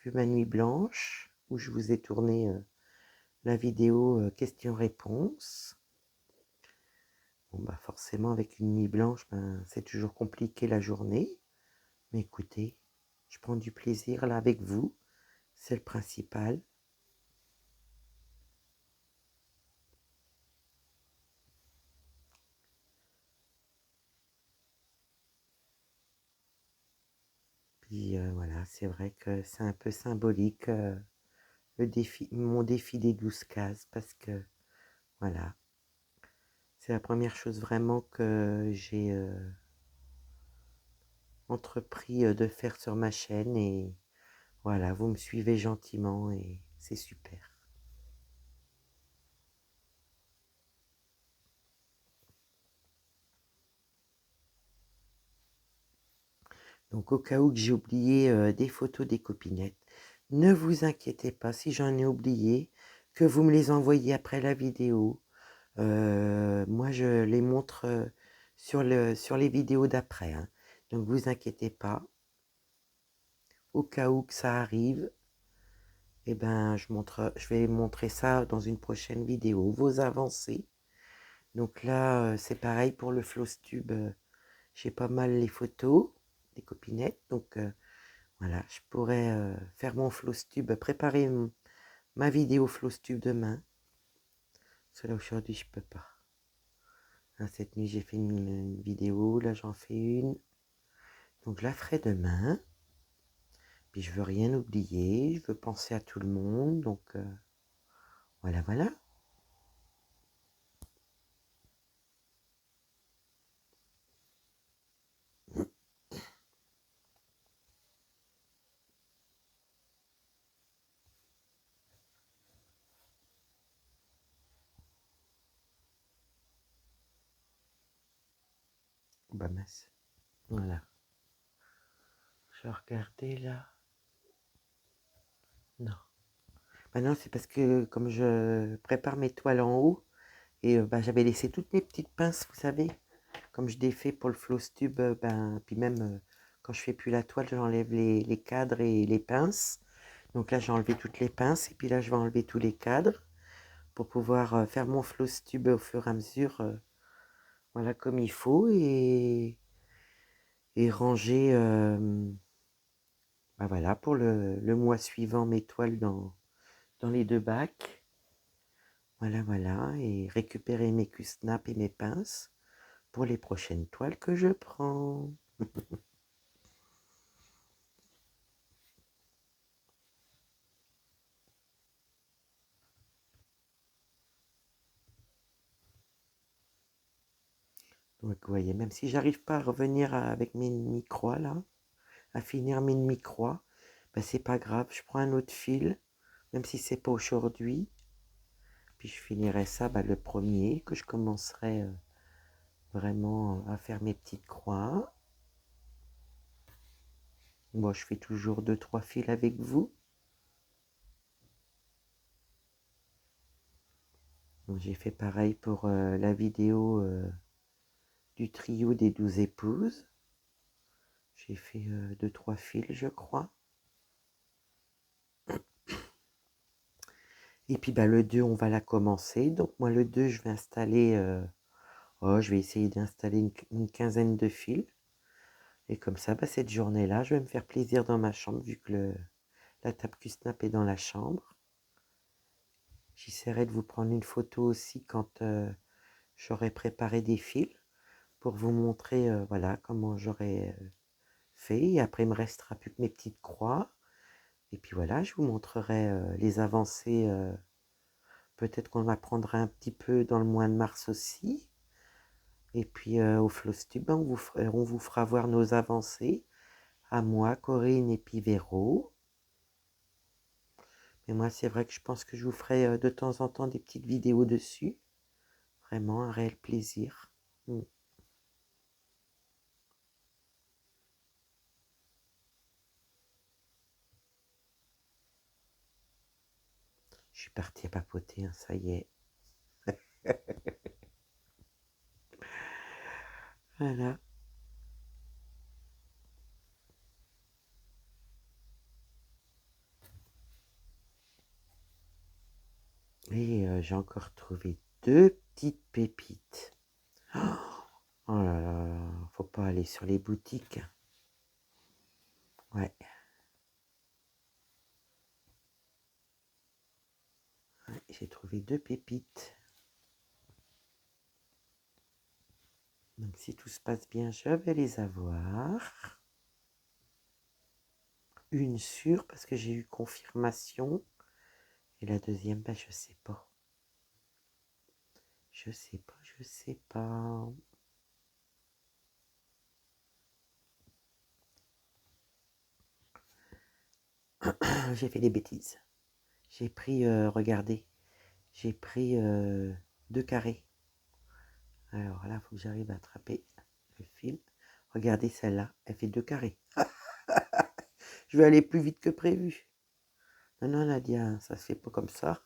vu ma nuit blanche, où je vous ai tourné la vidéo questions-réponses. Bon, bah forcément, avec une nuit blanche, ben, c'est toujours compliqué la journée. Mais écoutez, je prends du plaisir là avec vous, c'est le principal. Puis voilà, c'est vrai que c'est un peu symbolique mon défi des 12 cases parce que voilà, c'est la première chose vraiment que j'ai entrepris de faire sur ma chaîne et voilà, vous me suivez gentiment et c'est super. Donc au cas où que j'ai oublié des photos des copinettes, ne vous inquiétez pas si j'en ai oublié, que vous me les envoyez après la vidéo. Moi je les montre sur les vidéos d'après, hein. Donc vous inquiétez pas, au cas où que ça arrive, eh ben je vais montrer ça dans une prochaine vidéo, vos avancées. Donc là c'est pareil pour le Flosstube, j'ai pas mal les photos des copinettes, donc voilà, je pourrais faire mon Flosstube, préparer ma vidéo Flosstube demain. Parce que là aujourd'hui je peux pas. Hein, cette nuit j'ai fait une vidéo, là j'en fais une. Donc je la ferai demain. Puis je veux rien oublier, je veux penser à tout le monde, donc voilà, voilà. Bah mince. Voilà. Je vais regarder là. Non. Bah non, c'est parce que comme je prépare mes toiles en haut, et bah, j'avais laissé toutes mes petites pinces, vous savez, comme je défais pour le Flosstube, ben, puis même quand je fais plus la toile, j'enlève les cadres et les pinces. Donc là, j'ai enlevé toutes les pinces, et puis là, je vais enlever tous les cadres pour pouvoir faire mon Flosstube au fur et à mesure, voilà, comme il faut, et ranger, bah voilà, pour le mois suivant, mes toiles dans les deux bacs. Voilà, voilà, et récupérer mes Q-snaps et mes pinces pour les prochaines toiles que je prends. Donc, vous voyez, même si j'arrive pas à revenir avec mes demi-croix là, à finir mes demi-croix, ben c'est pas grave, je prends un autre fil, même si c'est pas aujourd'hui, puis je finirai ça le premier, que je commencerai vraiment à faire mes petites croix. Moi, je fais toujours 2-3 fils avec vous. J'ai fait pareil pour la vidéo du trio des 12 épouses. J'ai fait 2-3 fils, je crois. Et puis le 2, on va la commencer. Donc moi, le 2, je vais installer... je vais essayer d'installer une quinzaine de fils. Et comme ça, cette journée-là, je vais me faire plaisir dans ma chambre, vu que la table Q-snap est dans la chambre. J'essaierai de vous prendre une photo aussi quand j'aurai préparé des fils, pour vous montrer voilà, comment j'aurais fait. Et après, il me restera plus que mes petites croix. Et puis voilà, je vous montrerai les avancées. Peut-être qu'on apprendra un petit peu dans le mois de mars aussi. Et puis au Flosstube, on vous fera voir nos avancées. À moi, Corinne et puis Véro. Mais moi, c'est vrai que je pense que je vous ferai de temps en temps des petites vidéos dessus. Vraiment un réel plaisir. Je suis partie à papoter, hein, ça y est. Voilà. Et j'ai encore trouvé 2 petites pépites. Oh là là là, faut pas aller sur les boutiques. Ouais, j'ai trouvé 2 pépites. Donc si tout se passe bien, je vais les avoir. Une sûre parce que j'ai eu confirmation. Et la deuxième, ben, je sais pas. Je sais pas, je sais pas. J'ai fait des bêtises. J'ai pris, regardez, j'ai pris 2 carrés. Alors là, il faut que j'arrive à attraper le fil. Regardez celle-là, elle fait 2 carrés. Je vais aller plus vite que prévu. Non, non, Nadia, ça se fait pas comme ça.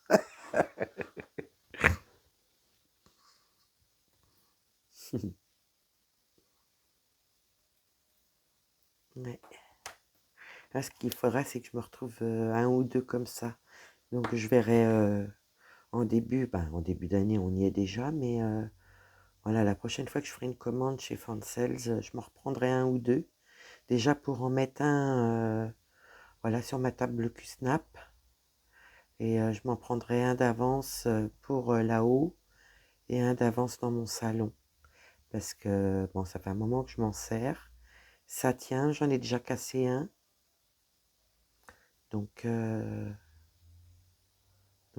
Ouais. Là, ce qu'il faudra, c'est que je me retrouve un ou deux comme ça. Donc, je verrai en début d'année, on y est déjà, mais voilà, la prochaine fois que je ferai une commande chez Fansels, je m'en reprendrai un ou deux. Déjà pour en mettre un voilà, sur ma table Q-Snap. Et je m'en prendrai un d'avance pour là-haut et un d'avance dans mon salon. Parce que, bon, ça fait un moment que je m'en sers. Ça tient, j'en ai déjà cassé un. Donc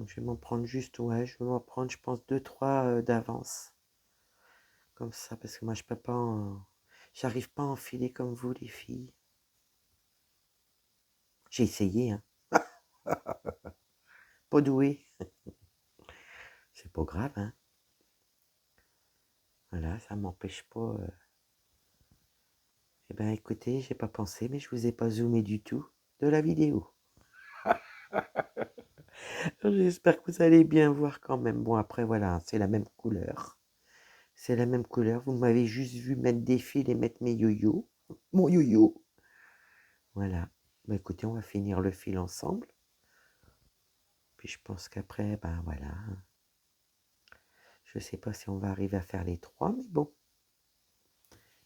je vais m'en prendre juste, ouais, je vais m'en prendre, je pense, 2-3 d'avance. Comme ça, parce que moi, je peux pas j'arrive pas à enfiler comme vous, les filles. J'ai essayé, hein. Pas doué. C'est pas grave, hein. Voilà, ça m'empêche pas. Eh ben, écoutez, j'ai pas pensé, mais je vous ai pas zoomé du tout de la vidéo. J'espère que vous allez bien voir quand même. Bon, après, voilà, c'est la même couleur. C'est la même couleur. Vous m'avez juste vu mettre des fils et mettre mes yo-yo. Mon yo-yo. Voilà. Bah, écoutez, on va finir le fil ensemble. Puis je pense qu'après, ben voilà. Je sais pas si on va arriver à faire les 3, mais bon.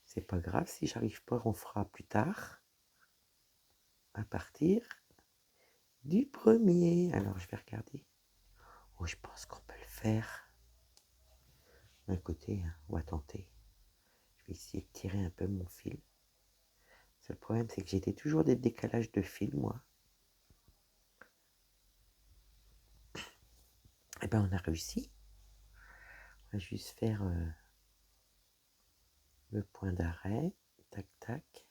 C'est pas grave. Si j'arrive pas, on fera plus tard. À partir du premier. Alors, je vais regarder. Oh, je pense qu'on peut le faire. Écoutez, hein, on va tenter. Je vais essayer de tirer un peu mon fil. Le seul problème, c'est que j'étais toujours des décalages de fil, moi. Eh ben, on a réussi. On va juste faire le point d'arrêt. Tac, tac.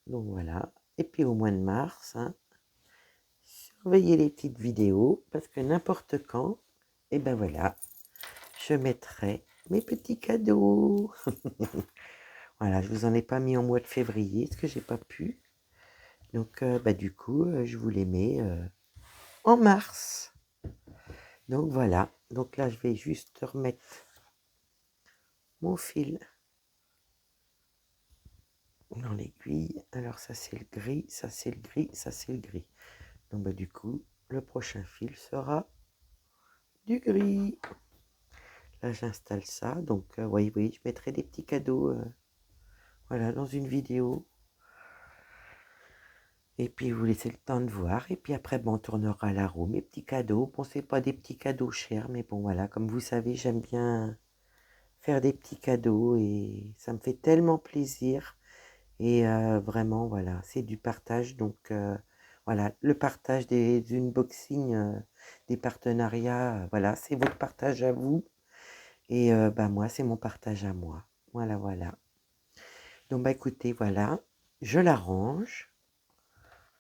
Donc voilà. Et puis au mois de mars, hein, surveillez les petites vidéos, parce que n'importe quand, et ben voilà, je mettrai mes petits cadeaux. Voilà, je vous en ai pas mis en mois de février, parce que j'ai pas pu. Donc bah, du coup, je vous les mets en mars. Donc voilà, donc là je vais juste remettre mon fil dans l'aiguille. Alors ça c'est le gris, ça c'est le gris, ça c'est le gris. Donc bah, du coup, le prochain fil sera du gris. Là j'installe ça, donc oui, je mettrai des petits cadeaux voilà, dans une vidéo. Et puis vous laissez le temps de voir. Et puis après, bon, on tournera à la roue. Mes petits cadeaux. Bon, c'est pas des petits cadeaux chers, mais bon, voilà. Comme vous savez, j'aime bien faire des petits cadeaux et ça me fait tellement plaisir. Et vraiment, voilà, c'est du partage. Donc voilà, le partage des unboxings, des partenariats, voilà, c'est votre partage à vous. Et bah, moi, c'est mon partage à moi. Voilà, voilà. Donc, bah écoutez, voilà, je l'arrange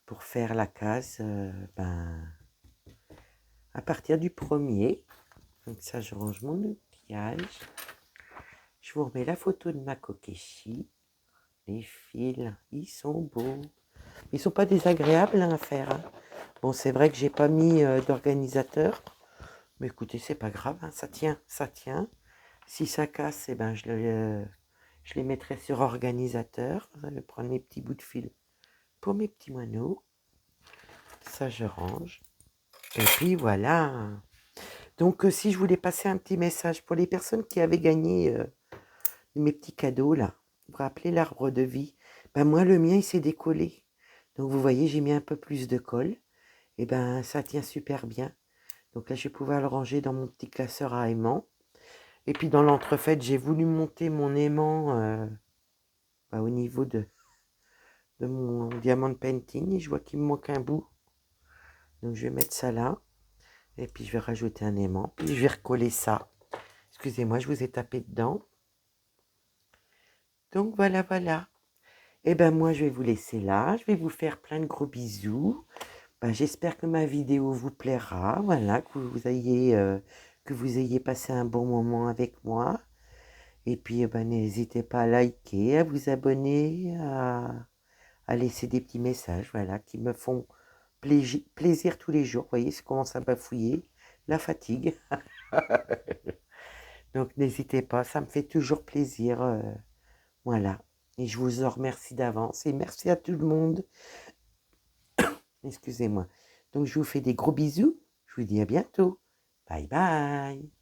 pour faire la case ben, à partir du premier. Donc ça, je range mon outillage. Je vous remets la photo de ma Kokeshi. Les fils, ils sont beaux. Ils sont pas désagréables hein, à faire. Hein. Bon, c'est vrai que j'ai pas mis d'organisateur. Mais écoutez, c'est pas grave, hein, ça tient, ça tient. Si ça casse, eh ben, je les mettrai sur organisateur. Je vais prendre mes petits bouts de fil pour mes petits moineaux. Ça, je range. Et puis voilà. Donc, si je voulais passer un petit message pour les personnes qui avaient gagné mes petits cadeaux, là. Vous vous rappelez l'arbre de vie? Ben, moi, le mien, il s'est décollé. Donc, vous voyez, j'ai mis un peu plus de colle. Et ben, ça tient super bien. Donc là, je vais pouvoir le ranger dans mon petit classeur à aimants. Et puis, dans l'entrefaite, j'ai voulu monter mon aimant au niveau de mon diamond painting. Et je vois qu'il me manque un bout. Donc, je vais mettre ça là. Et puis, je vais rajouter un aimant. Puis, je vais recoller ça. Excusez-moi, je vous ai tapé dedans. Donc, voilà, voilà. Et ben, moi, je vais vous laisser là. Je vais vous faire plein de gros bisous. Ben, j'espère que ma vidéo vous plaira. Voilà, que vous ayez passé un bon moment avec moi. Et puis, ben, n'hésitez pas à liker, à vous abonner, à laisser des petits messages, voilà, qui me font plaisir tous les jours. Vous voyez, ça commence à bafouiller, la fatigue. Donc, n'hésitez pas, ça me fait toujours plaisir. Voilà. Et je vous en remercie d'avance. Et merci à tout le monde. Excusez-moi. Donc, je vous fais des gros bisous. Je vous dis à bientôt. Bye bye.